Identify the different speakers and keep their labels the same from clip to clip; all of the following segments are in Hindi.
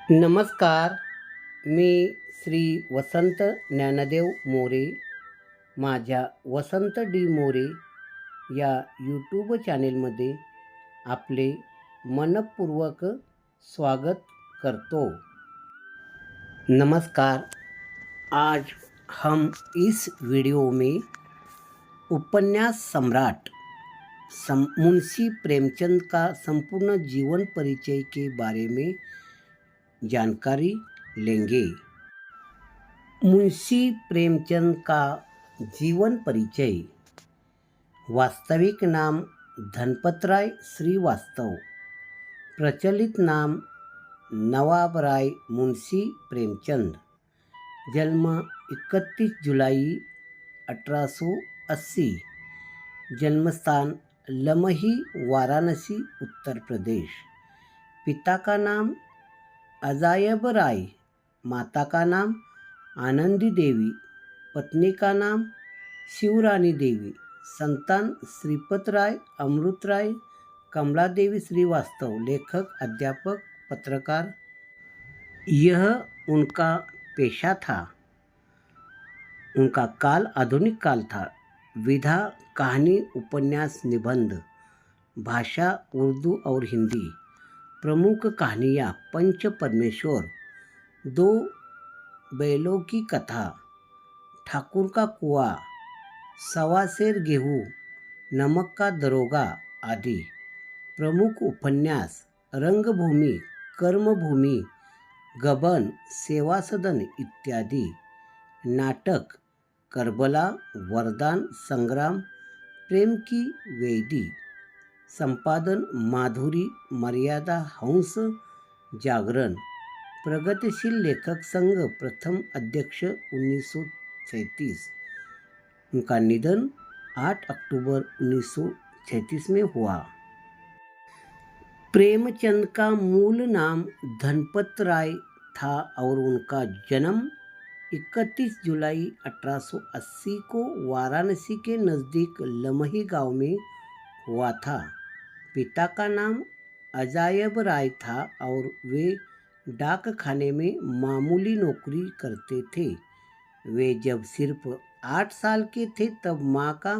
Speaker 1: नमस्कार. मी श्री वसंत ज्ञानदेव मोरे. माझ्या वसंत डी मोरे या यूट्यूब चॅनेलमध्ये आपले मनपूर्वक स्वागत करतो. नमस्कार. आज हम इस वीडियो में उपन्यास सम्राट मुंशी प्रेमचंद का संपूर्ण जीवन परिचय के बारे में जानकारी लेंगे. मुंशी प्रेमचंद का जीवन परिचय. वास्तविक नाम धनपतराय श्रीवास्तव, प्रचलित नाम नवाब राय मुंशी प्रेमचंद. जन्म 31 जुलाई 1880. जन्मस्थान लमही, वाराणसी, उत्तर प्रदेश. पिता का नाम अजायब राय, माता का नाम आनंदी देवी, पत्नी का नाम शिवरानी देवी. संतान श्रीपत राय, अमृत राय, कमला देवी श्रीवास्तव. लेखक, अध्यापक, पत्रकार. यह उनका पेशा था. उनका काल आधुनिक काल था. विधा कहानी, उपन्यास, निबंध. भाषा उर्दू और हिंदी. प्रमुख कहानियाँ: पंच परमेश्वर, दो बैलों की कथा, ठाकुर का कुआं, सवा सेर गेहूँ, नमक का दरोगा आदि. प्रमुख उपन्यास: रंगभूमि, कर्मभूमि, गबन, सेवा सदन इत्यादि. नाटक: करबला, वरदान, संग्राम, प्रेम की वेदी. संपादन: माधुरी, मर्यादा, हंस, जागरण. प्रगतिशील लेखक संघ, प्रथम अध्यक्ष 1937. उनका निधन 8 अक्टूबर 1936 में हुआ. प्रेमचंद का मूल नाम धनपत राय था और उनका जन्म 31 जुलाई 1880 को वाराणसी के नज़दीक लमही गांव में हुआ था. पिता का नाम अजायब राय था और वे डाक खाने में मामूली नौकरी करते थे. वे जब सिर्फ 8 साल के थे तब माँ का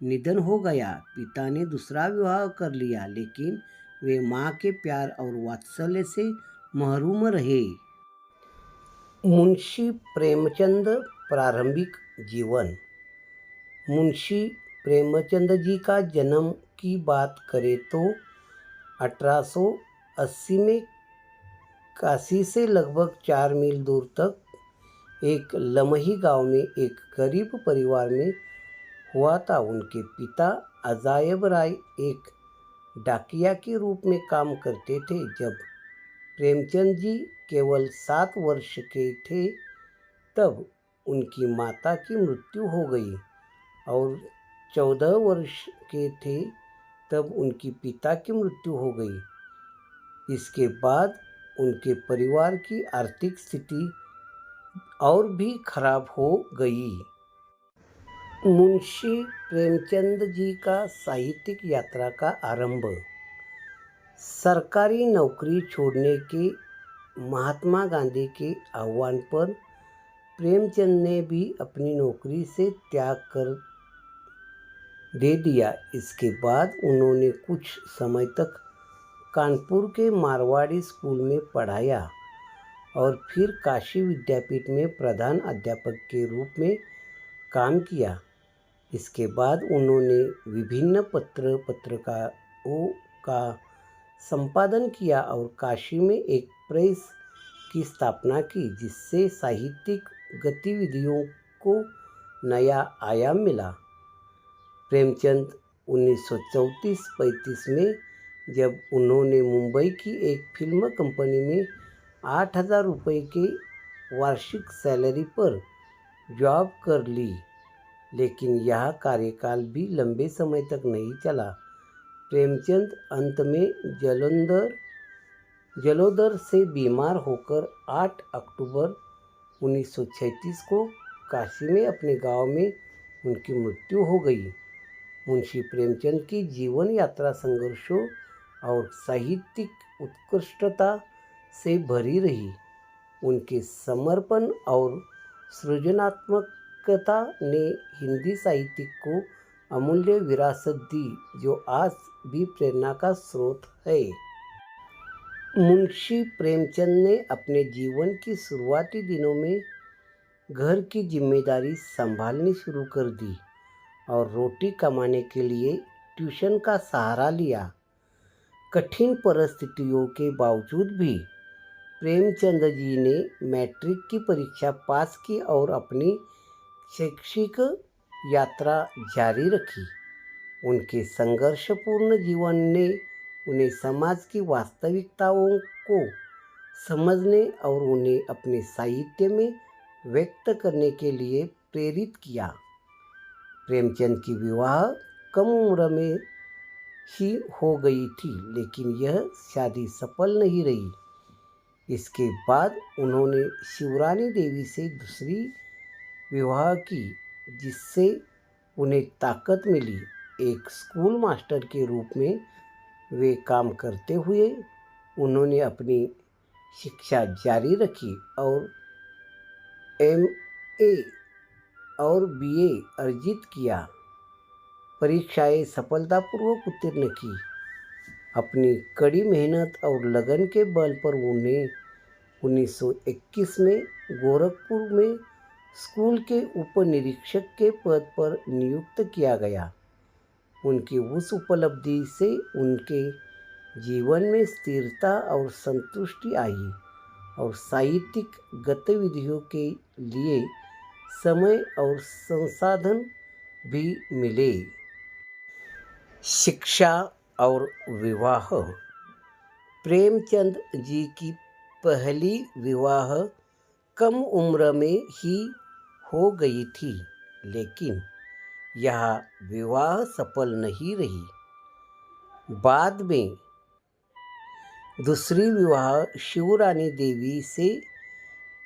Speaker 1: निधन हो गया. पिता ने दूसरा विवाह कर लिया, लेकिन वे माँ के प्यार और वात्सल्य से महरूम रहे. मुंशी प्रेमचंद प्रारंभिक जीवन. मुंशी प्रेमचंद जी का जन्म की बात करें तो 1880 में काशी से लगभग 4 मील दूर तक एक लमही गांव में एक गरीब परिवार में हुआ था. उनके पिता अजायब राय एक डाकिया के रूप में काम करते थे. जब प्रेमचंद जी केवल 7 वर्ष के थे तब उनकी माता की मृत्यु हो गई और 14 वर्ष के थे तब उनकी पिता की मृत्यु हो गई. इसके बाद उनके परिवार की आर्थिक स्थिति और भी खराब हो गई. मुंशी प्रेमचंद जी का साहित्यिक यात्रा का आरंभ. सरकारी नौकरी छोड़ने के महात्मा गांधी के आह्वान पर प्रेमचंद ने भी अपनी नौकरी से त्याग कर दे दिया. इसके बाद उन्होंने कुछ समय तक कानपुर के मारवाड़ी स्कूल में पढ़ाया और फिर काशी विद्यापीठ में प्रधान अध्यापक के रूप में काम किया. इसके बाद उन्होंने विभिन्न पत्रिकाओं का संपादन किया और काशी में एक प्रेस की स्थापना की, जिससे साहित्यिक गतिविधियों को नया आयाम मिला. प्रेमचंद 1934-35 में जब उन्होंने मुंबई की एक फिल्म कंपनी में 8,000 रुपये के वार्षिक सैलरी पर जॉब कर ली, लेकिन यह कार्यकाल भी लंबे समय तक नहीं चला. प्रेमचंद अंत में जलोदर से बीमार होकर 8 अक्टूबर 1936 को काशी में अपने गांव में उनकी मृत्यु हो गई. मुंशी प्रेमचंद की जीवन यात्रा संघर्षों और साहित्यिक उत्कृष्टता से भरी रही। उनके समर्पण और सृजनात्मकता ने हिंदी साहित्य को अमूल्य विरासत दी जो आज भी प्रेरणा का स्रोत है। मुंशी प्रेमचंद ने अपने जीवन की शुरुआती दिनों में घर की जिम्मेदारी संभालनी शुरू कर दी और रोटी कमाने के लिए ट्यूशन का सहारा लिया। कठिन परिस्थितियों के बावजूद भी प्रेमचंद जी ने मैट्रिक की परीक्षा पास की और अपनी शैक्षिक यात्रा जारी रखी। उनके संघर्षपूर्ण जीवन ने उन्हें समाज की वास्तविकताओं को समझने और उन्हें अपने साहित्य में व्यक्त करने के लिए प्रेरित किया। प्रेमचंद की विवाह कम उम्र में ही हो गई थी, लेकिन यह शादी सफल नहीं रही। इसके बाद उन्होंने शिवरानी देवी से दूसरी विवाह की, जिससे उन्हें ताकत मिली। एक स्कूल मास्टर के रूप में वे काम करते हुए उन्होंने अपनी शिक्षा जारी रखी और MA और BA अर्जित किया। परीक्षाएं सफलतापूर्वक उत्तीर्ण की। अपनी कड़ी मेहनत और लगन के बल पर उन्हें 1921 में गोरखपुर में स्कूल के उप निरीक्षक के पद पर नियुक्त किया गया। उनकी उस उपलब्धि से उनके जीवन में स्थिरता और संतुष्टि आई और साहित्यिक गतिविधियों के लिए समय और संसाधन भी मिले। शिक्षा और विवाह। प्रेमचंद जी की पहली विवाह कम उम्र में ही हो गई थी, लेकिन यह विवाह सफल नहीं रही। बाद में दूसरी विवाह शिवरानी देवी से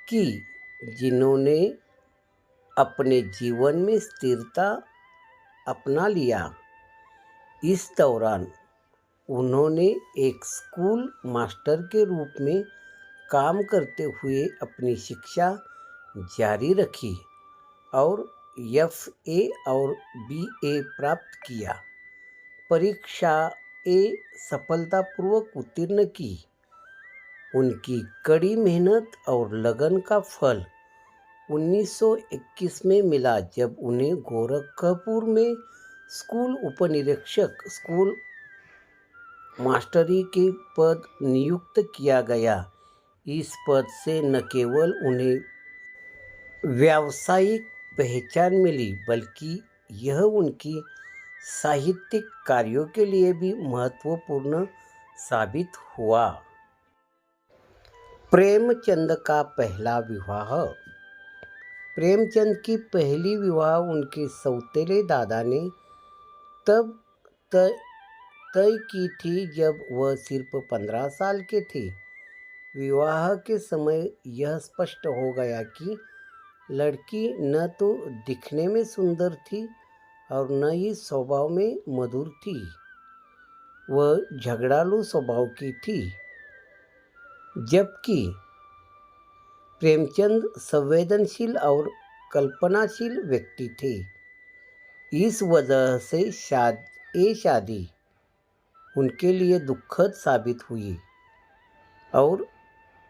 Speaker 1: की, जिन्होंने अपने जीवन में स्थिरता अपना लिया। इस दौरान उन्होंने एक स्कूल मास्टर के रूप में काम करते हुए अपनी शिक्षा जारी रखी और FA और BA प्राप्त किया। परीक्षाएं सफलतापूर्वक उत्तीर्ण की। उनकी कड़ी मेहनत और लगन का फल 1921 में मिला, जब उन्हें गोरखपुर में स्कूल उपनिरीक्षक स्कूल मास्टरी के पद नियुक्त किया गया। इस पद से न केवल उन्हें व्यावसायिक पहचान मिली, बल्कि यह उनकी साहित्यिक कार्यों के लिए भी महत्वपूर्ण साबित हुआ। प्रेमचंद का पहला विवाह। प्रेमचंद की पहली विवाह उनके सौतेले दादा ने तब तय की थी जब वह सिर्फ 15 साल के थे। विवाह के समय यह स्पष्ट हो गया कि लड़की न तो दिखने में सुंदर थी और न ही स्वभाव में मधुर थी। वह झगड़ालू स्वभाव की थी, जबकि प्रेमचंद संवेदनशील और कल्पनाशील व्यक्ति थे। इस वजह से ये शादी उनके लिए दुखद साबित हुई और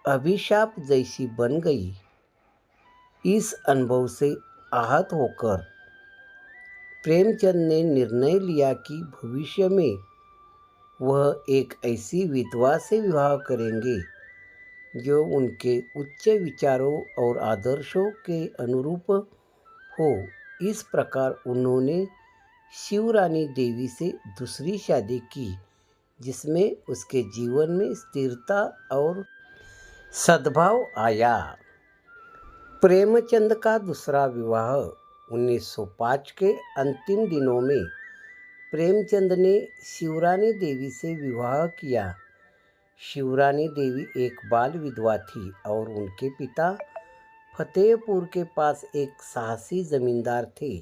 Speaker 1: अभिशाप जैसी बन गई। इस अनुभव से आहत होकर प्रेमचंद ने निर्णय लिया कि भविष्य में वह एक ऐसी विधवा से विवाह करेंगे जो उनके उच्च विचारों और आदर्शों के अनुरूप हो। इस प्रकार उन्होंने शिवरानी देवी से दूसरी शादी की, जिसमें उसके जीवन में स्थिरता और सद्भाव आया। प्रेमचंद का दूसरा विवाह 1905 के अंतिम दिनों में प्रेमचंद ने शिवरानी देवी से विवाह किया। शिवरानी देवी एक बाल विधवा थी और उनके पिता फतेहपुर के पास एक साहसी जमींदार थे।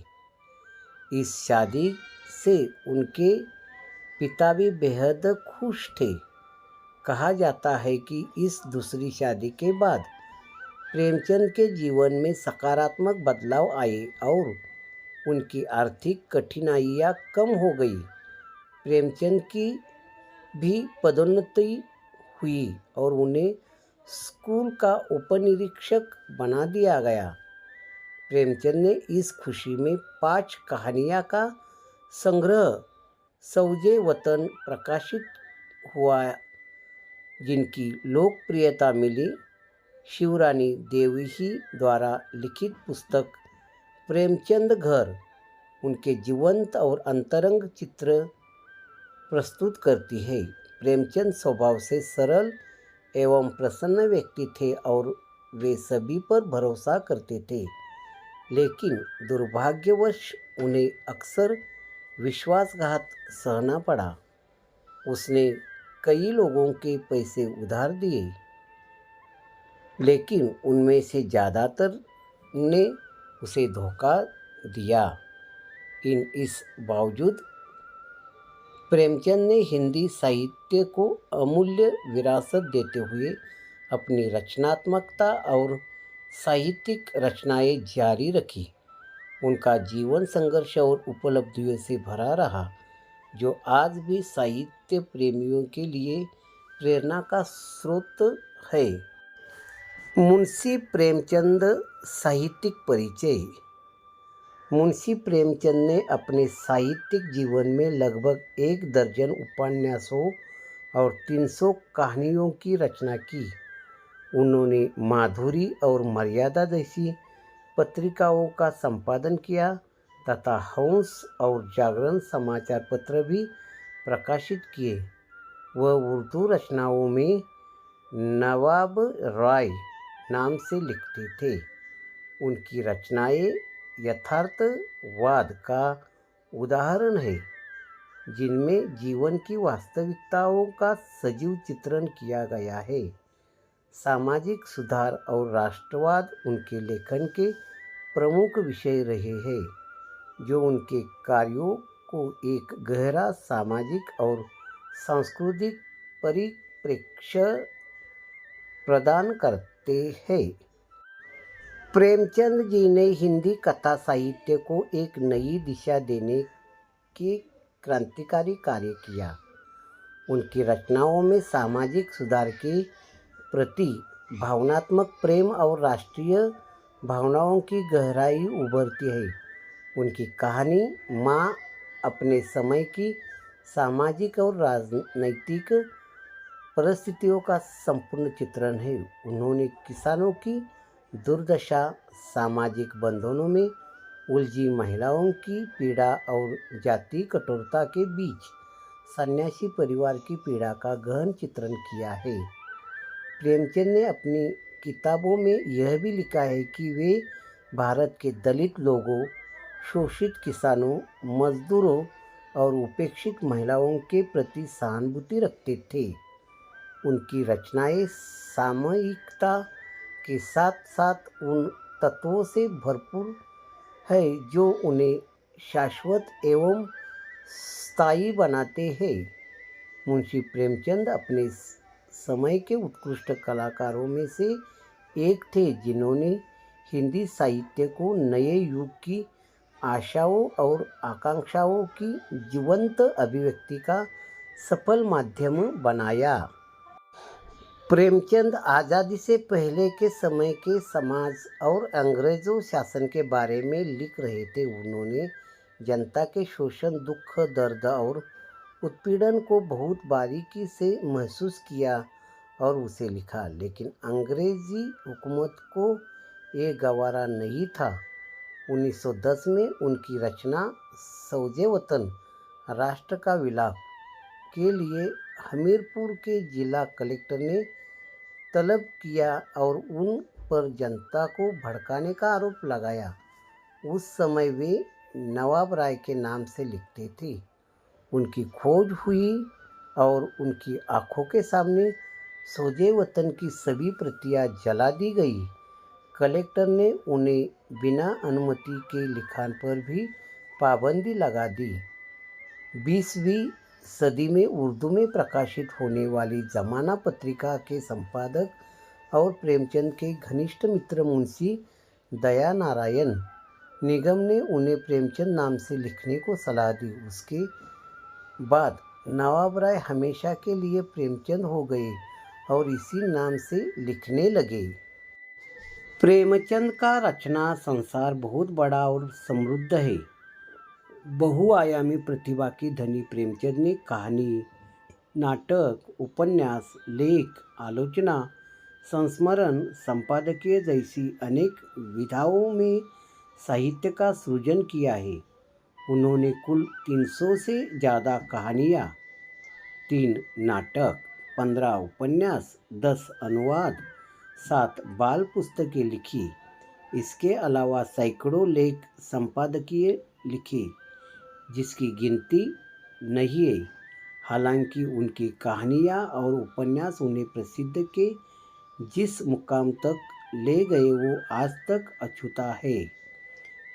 Speaker 1: इस शादी से उनके पिता भी बेहद खुश थे कहा जाता है कि इस दूसरी शादी के बाद प्रेमचंद के जीवन में सकारात्मक बदलाव आए और उनकी आर्थिक कठिनाइयाँ कम हो गई। प्रेमचंद की भी पदोन्नति हुई और उन्हें स्कूल का उपनिरीक्षक बना दिया गया। प्रेमचंद ने इस खुशी में 5 कहानियाँ का संग्रह सौजे वतन प्रकाशित हुआ, जिनकी लोकप्रियता मिली। शिवरानी देवही द्वारा लिखित पुस्तक प्रेमचंद घर उनके जीवंत और अंतरंग चित्र प्रस्तुत करती है। प्रेमचंद स्वभाव से सरल एवं प्रसन्न व्यक्ति थे और वे सभी पर भरोसा करते थे, लेकिन दुर्भाग्यवश उन्हें अक्सर विश्वासघात सहना पड़ा। उसने कई लोगों के पैसे उधार दिए, लेकिन उनमें से ज़्यादातर ने उसे धोखा दिया। इस बावजूद प्रेमचंद ने हिंदी साहित्य को अमूल्य विरासत देते हुए अपनी रचनात्मकता और साहित्यिक रचनाएं जारी रखी। उनका जीवन संघर्ष और उपलब्धियों से भरा रहा, जो आज भी साहित्य प्रेमियों के लिए प्रेरणा का स्रोत है। मुंशी प्रेमचंद साहित्यिक परिचय। मुंशी प्रेमचंद ने अपने साहित्यिक जीवन में लगभग 1 दर्जन उपन्यासों और 300 कहानियों की रचना की। उन्होंने माधुरी और मर्यादा जैसी पत्रिकाओं का संपादन किया तथा हंस और जागरण समाचार पत्र भी प्रकाशित किए। वह उर्दू रचनाओं में नवाब राय नाम से लिखते थे। उनकी रचनाएं यथार्थवाद का उदाहरण है, जिनमें जीवन की वास्तविकताओं का सजीव चित्रण किया गया है। सामाजिक सुधार और राष्ट्रवाद उनके लेखन के प्रमुख विषय रहे हैं, जो उनके कार्यों को एक गहरा सामाजिक और सांस्कृतिक परिप्रेक्ष्य प्रदान करते हैं। प्रेमचंद जी ने हिंदी कथा साहित्य को एक नई दिशा देने के क्रांतिकारी कार्य किया। उनकी रचनाओं में सामाजिक सुधार के प्रति भावनात्मक प्रेम और राष्ट्रीय भावनाओं की गहराई उभरती है। उनकी कहानी माँ अपने समय की सामाजिक और राजनैतिक परिस्थितियों का संपूर्ण चित्रण है। उन्होंने किसानों की दुर्दशा, सामाजिक बंधनों में उलझी महिलाओं की पीड़ा और जाति कठोरता के बीच सन्यासी परिवार की पीड़ा का गहन चित्रण किया है। प्रेमचंद ने अपनी किताबों में यह भी लिखा है कि वे भारत के दलित लोगों, शोषित किसानों, मजदूरों और उपेक्षित महिलाओं के प्रति सहानुभूति रखते थे। उनकी रचनाएं सामयिकता के साथ साथ उन तत्वों से भरपूर है जो उन्हें शाश्वत एवं स्थायी बनाते हैं। मुंशी प्रेमचंद अपने समय के उत्कृष्ट कलाकारों में से एक थे, जिन्होंने हिंदी साहित्य को नए युग की आशाओं और आकांक्षाओं की जीवंत अभिव्यक्ति का सफल माध्यम बनाया। प्रेमचंद आज़ादी से पहले के समय के समाज और अंग्रेज़ों शासन के बारे में लिख रहे थे। उन्होंने जनता के शोषण, दुख, दर्द और उत्पीड़न को बहुत बारीकी से महसूस किया और उसे लिखा, लेकिन अंग्रेज़ी हुकूमत को ये गवारा नहीं था। 1910 में उनकी रचना सौजे वतन राष्ट्र का विलाप के लिए हमीरपुर के जिला कलेक्टर ने तलब किया और उन पर जनता को भड़काने का आरोप लगाया। उस समय वे नवाब राय के नाम से लिखते थे। उनकी खोज हुई और उनकी आंखों के सामने सौजे वतन की सभी प्रतियां जला दी गई। कलेक्टर ने उन्हें बिना अनुमति के लिखान पर भी पाबंदी लगा दी। 20वीं सदी में उर्दू में प्रकाशित होने वाली ज़माना पत्रिका के संपादक और प्रेमचंद के घनिष्ठ मित्र मुंशी दया नारायण निगम ने उन्हें प्रेमचंद नाम से लिखने को सलाह दी। उसके बाद नवाब राय हमेशा के लिए प्रेमचंद हो गए और इसी नाम से लिखने लगे। प्रेमचंद का रचना संसार बहुत बड़ा और समृद्ध है। बहुआयामी प्रतिभा की धनी प्रेमचंद ने कहानी, नाटक, उपन्यास, लेख, आलोचना, संस्मरण, संपादकीय जैसी अनेक विधाओं में साहित्य का सृजन किया है। उन्होंने कुल 300 से ज़्यादा कहानियाँ, 3 नाटक, 15 उपन्यास, 10 अनुवाद, 7 बाल पुस्तकें लिखी। इसके अलावा सैकड़ों लेख संपादकीय लिखे जिसकी गिनती नहीं है। हालांकि उनकी कहानियाँ और उपन्यास उन्हें प्रसिद्ध के जिस मुकाम तक ले गए वो आज तक अछूता है।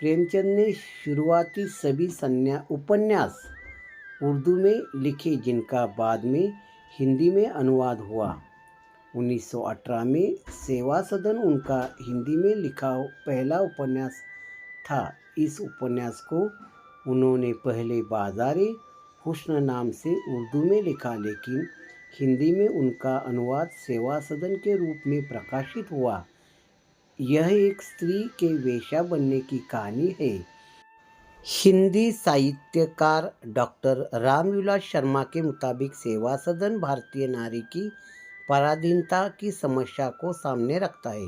Speaker 1: प्रेमचंद ने शुरुआती सभी उपन्यास उर्दू में लिखे जिनका बाद में हिंदी में अनुवाद हुआ। 1918 में सेवा सदन उनका हिंदी में लिखा पहला उपन्यास था। इस उपन्यास को उन्होंने पहले बाज़ारे हुस्न नाम से उर्दू में लिखा, लेकिन हिंदी में उनका अनुवाद सेवा सदन के रूप में प्रकाशित हुआ। यह एक स्त्री के वेश्या बनने की कहानी है। हिंदी साहित्यकार डॉक्टर रामविलास शर्मा के मुताबिक सेवा सदन भारतीय नारी की पराधीनता की समस्या को सामने रखता है।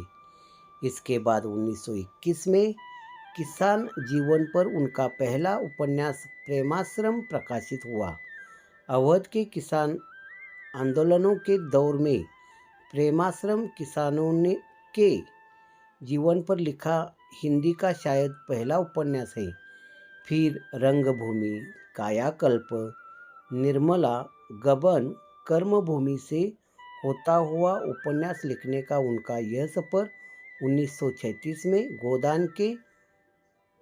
Speaker 1: इसके बाद 1921 में किसान जीवन पर उनका पहला उपन्यास प्रेमाश्रम प्रकाशित हुआ। अवध के किसान आंदोलनों के दौर में प्रेमाश्रम किसानों के जीवन पर लिखा हिंदी का शायद पहला उपन्यास है। फिर रंगभूमि, कायाकल्प, निर्मला, गबन, कर्मभूमि से होता हुआ उपन्यास लिखने का उनका यह सफ़र 1936 में गोदान के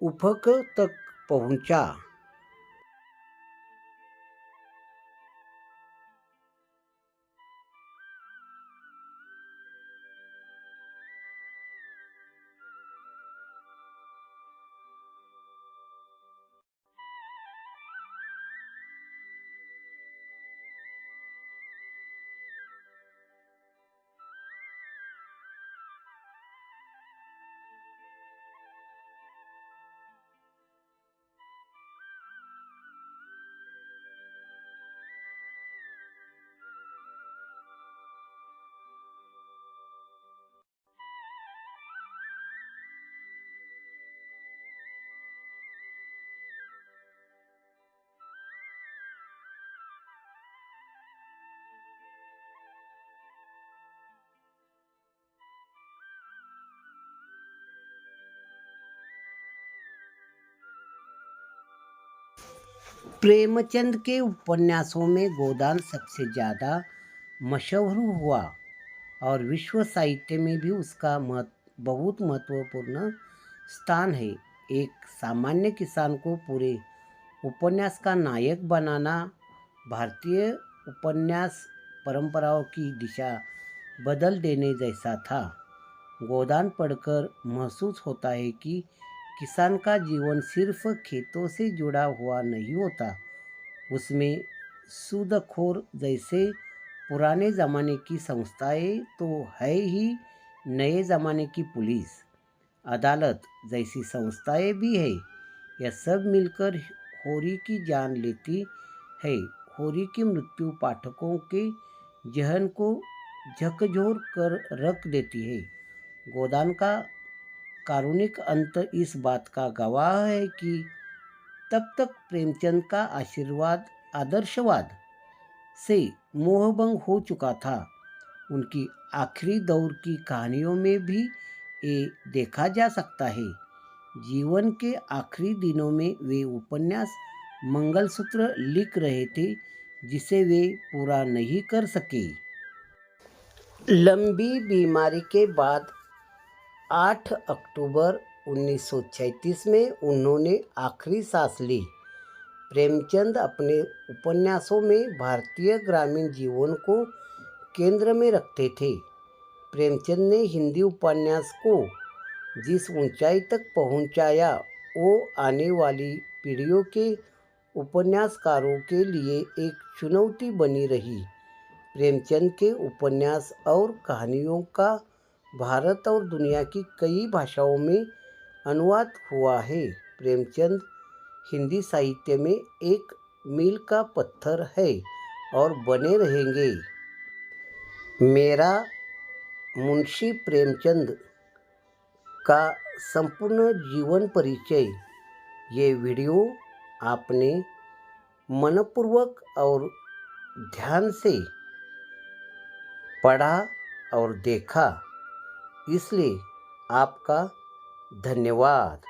Speaker 1: उफक तक पहुंचा। प्रेमचंद के उपन्यासों में गोदान सबसे ज़्यादा मशहूर हुआ और विश्व साहित्य में भी उसका बहुत महत्वपूर्ण स्थान है। एक सामान्य किसान को पूरे उपन्यास का नायक बनाना भारतीय उपन्यास परंपराओं की दिशा बदल देने जैसा था। गोदान पढ़कर महसूस होता है कि किसान का जीवन सिर्फ खेतों से जुड़ा हुआ नहीं होता, उसमें सूदखोर जैसे पुराने ज़माने की संस्थाएं तो है ही, नए ज़माने की पुलिस, अदालत जैसी संस्थाएं भी है। यह सब मिलकर होरी की जान लेती है। होरी की मृत्यु पाठकों के जहन को झकझोर कर रख देती है। गोदान का कारुणिक अंत इस बात का गवाह है कि तब तक प्रेमचंद का आदर्शवाद से मोहभंग हो चुका था। उनकी आखिरी दौर की कहानियों में भी ये देखा जा सकता है। जीवन के आखिरी दिनों में वे उपन्यास मंगलसूत्र लिख रहे थे जिसे वे पूरा नहीं कर सके। लंबी बीमारी के बाद 8 अक्टूबर 1936 में उन्होंने आखिरी सांस ली। प्रेमचंद अपने उपन्यासों में भारतीय ग्रामीण जीवन को केंद्र में रखते थे। प्रेमचंद ने हिंदी उपन्यास को जिस ऊंचाई तक पहुंचाया वो आने वाली पीढ़ियों के उपन्यासकारों के लिए एक चुनौती बनी रही। प्रेमचंद के उपन्यास और कहानियों का भारत और दुनिया की कई भाषाओं में अनुवाद हुआ है। प्रेमचंद हिंदी साहित्य में एक मील का पत्थर है और बने रहेंगे। मेरा मुंशी प्रेमचंद का संपूर्ण जीवन परिचय, ये वीडियो आपने मनपूर्वक और ध्यान से पढ़ा और देखा, इसलिए आपका धन्यवाद।